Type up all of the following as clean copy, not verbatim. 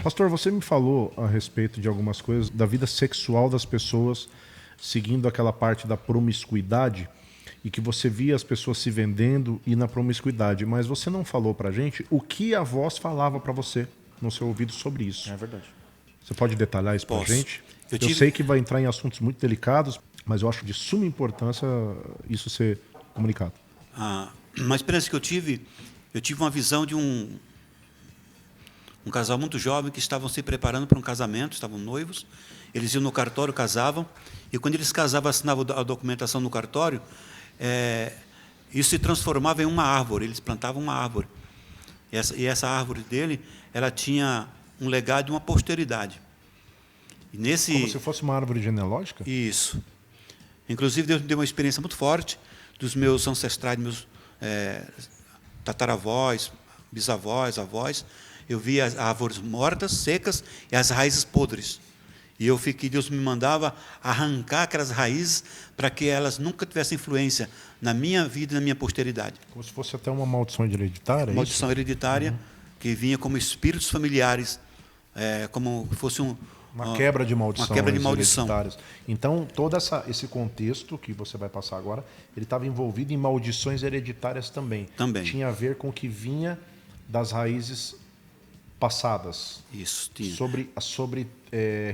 Pastor, você me falou a respeito de algumas coisas da vida sexual das pessoas, seguindo aquela parte da promiscuidade, e que você via as pessoas se vendendo e na promiscuidade, mas você não falou pra gente o que a voz falava pra você no seu ouvido sobre isso. É verdade. Você pode detalhar isso pra Posso. gente? Eu Eu sei que vai entrar em assuntos muito delicados, mas eu acho de suma importância isso ser comunicado. Uma experiência que eu tive uma visão de um casal muito jovem que estavam se preparando para um casamento, estavam noivos, eles iam no cartório, casavam, e quando eles casavam, assinavam a documentação no cartório, isso se transformava em uma árvore, eles plantavam uma árvore. E essa árvore dele, ela tinha um legado e uma posteridade. E Como se fosse uma árvore genealógica? Isso. Inclusive, Deus me deu uma experiência muito forte dos meus ancestrais, meus tataravós, bisavós, avós. Eu via as árvores mortas, secas, e as raízes podres. E Deus me mandava arrancar aquelas raízes para que elas nunca tivessem influência na minha vida e na minha posteridade. Como se fosse até uma maldição hereditária? Maldição hereditária, que vinha como espíritos familiares, como fosse uma quebra de maldição. Uma quebra de maldição. Então, todo esse contexto que você vai passar agora, ele estava envolvido em maldições hereditárias também. Também. Tinha a ver com o que vinha das raízes passadas. Isso, tinha. Sobre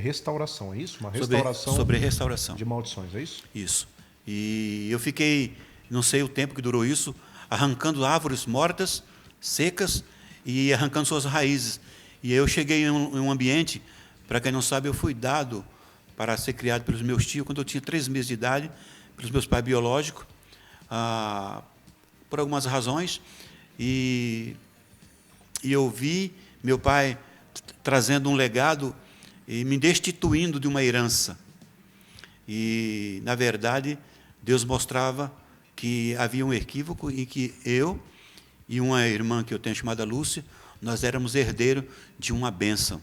restauração, é isso? Uma restauração. Sobre restauração. De maldições, é isso? Isso. E eu fiquei, não sei o tempo que durou isso, arrancando árvores mortas, secas, e arrancando suas raízes. E eu cheguei em um ambiente, para quem não sabe, eu fui dado para ser criado pelos meus tios, quando eu tinha 3 meses de idade, pelos meus pais biológicos, por algumas razões, e eu vi meu pai trazendo um legado e me destituindo de uma herança. E, na verdade, Deus mostrava que havia um equívoco e que eu e uma irmã que eu tenho chamada Lúcia, nós éramos herdeiros de uma bênção.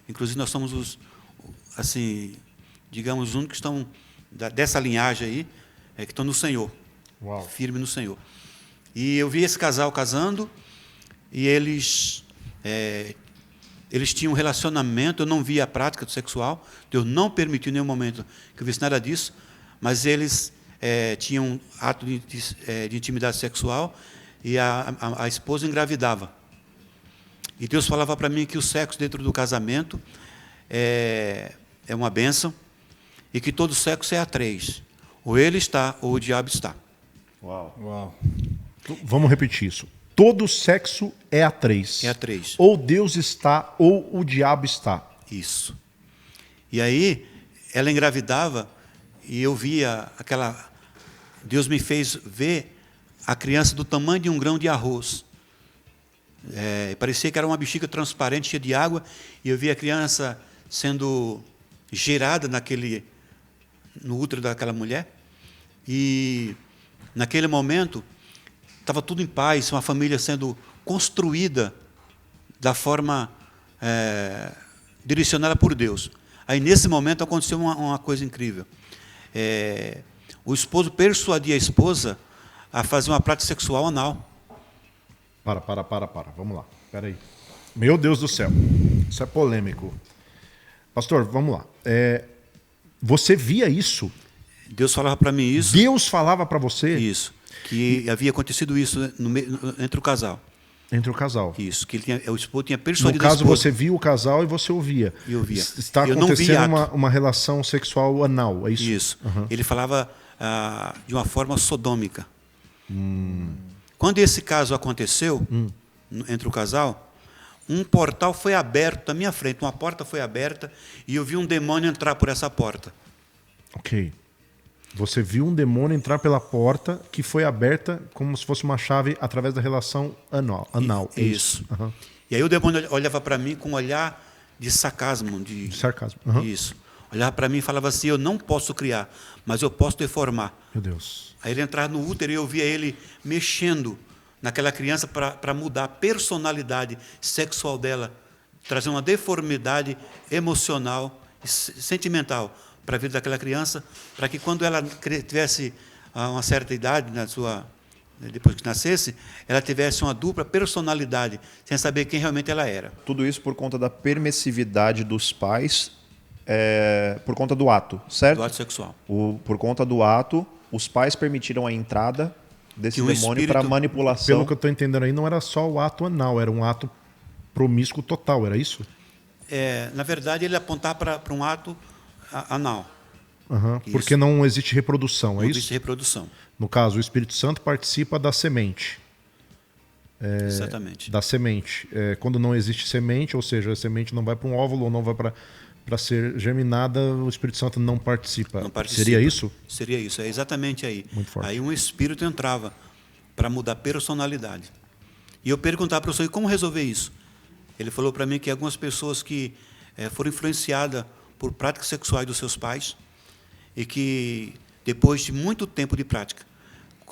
Inclusive, nós somos digamos, os únicos que estão dessa linhagem aí, que estão no Senhor. Uau. Firme no Senhor. E eu vi esse casal casando, e eles tinham um relacionamento, eu não via a prática sexual, Deus não permitiu em nenhum momento que eu visse nada disso, mas eles tinham um ato de intimidade sexual, e a esposa engravidava. E Deus falava para mim que o sexo dentro do casamento é uma bênção, e que todo sexo é a 3. Ou ele está, ou o diabo está. Uau. Uau. Vamos repetir isso. Todo sexo é a 3. É a 3. Ou Deus está, ou o diabo está. Isso. E aí, ela engravidava, e eu via Deus me fez ver a criança do tamanho de um grão de arroz. Parecia que era uma bexiga transparente, cheia de água, e eu via a criança sendo gerada no útero daquela mulher. E, naquele momento, estava tudo em paz, uma família sendo construída da forma direcionada por Deus. Aí, nesse momento, aconteceu uma coisa incrível. O esposo persuadia a esposa a fazer uma prática sexual anal. Para. Vamos lá. Espera aí. Meu Deus do céu. Isso é polêmico. Pastor, vamos lá. Você via isso? Deus falava para mim isso. Deus falava para você? Isso. Que havia acontecido isso entre o casal. Entre o casal. Isso. Que o esposo tinha persuadido a esposa. No caso, você esposa. viu o casal e você ouvia. Eu via. Está acontecendo uma relação sexual anal, é isso? Isso. Uhum. Ele falava de uma forma sodômica. Quando esse caso aconteceu, entre o casal, um portal foi aberto na minha frente, uma porta foi aberta, e eu vi um demônio entrar por essa porta. Ok. Você viu um demônio entrar pela porta que foi aberta como se fosse uma chave através da relação anal. Isso. Uhum. E aí o demônio olhava para mim com um olhar de sarcasmo. De sarcasmo. Uhum. Isso. Olhava para mim e falava assim, eu não posso criar, mas eu posso deformar. Meu Deus. Aí ele entrava no útero e eu via ele mexendo naquela criança para mudar a personalidade sexual dela, trazer uma deformidade emocional e sentimental para a vida daquela criança, para que quando ela tivesse uma certa idade, na sua depois que nascesse, ela tivesse uma dupla personalidade, sem saber quem realmente ela era. Tudo isso por conta da permissividade dos pais, por conta do ato, certo? Do ato sexual. Por conta do ato, os pais permitiram a entrada desse Que um demônio espírito- para manipulação. Pelo que eu estou entendendo aí, não era só o ato anal, era um ato promíscuo total, era isso? Na verdade, ele apontava para um ato anal. Aham, Isso. porque não existe reprodução, é Não isso? existe reprodução. No caso, o Espírito Santo participa da semente. Exatamente. Da semente. Quando não existe semente, ou seja, a semente não vai para um óvulo ou não vai para ser germinada, o Espírito Santo não participa. Não participa. Seria isso? Seria isso, é exatamente aí. Muito forte. Aí um espírito entrava para mudar a personalidade. E eu perguntava para o professor, como resolver isso? Ele falou para mim que algumas pessoas que foram influenciadas por práticas sexuais dos seus pais e que, depois de muito tempo de prática,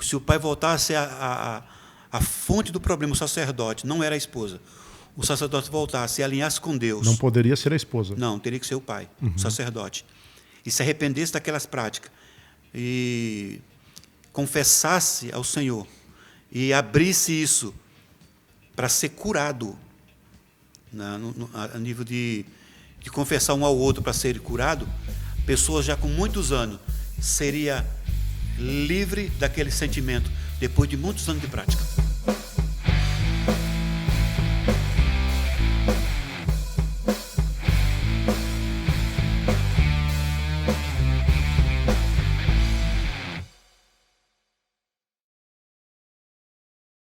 se o pai voltasse a fonte do problema, o sacerdote, não era a esposa, o sacerdote voltasse e alinhasse com Deus. Não poderia ser a esposa. Não, teria que ser o pai, o sacerdote. E se arrependesse daquelas práticas e confessasse ao Senhor e abrisse isso para ser curado, a nível de confessar um ao outro para ser curado, pessoas já com muitos anos seria livre daquele sentimento depois de muitos anos de prática.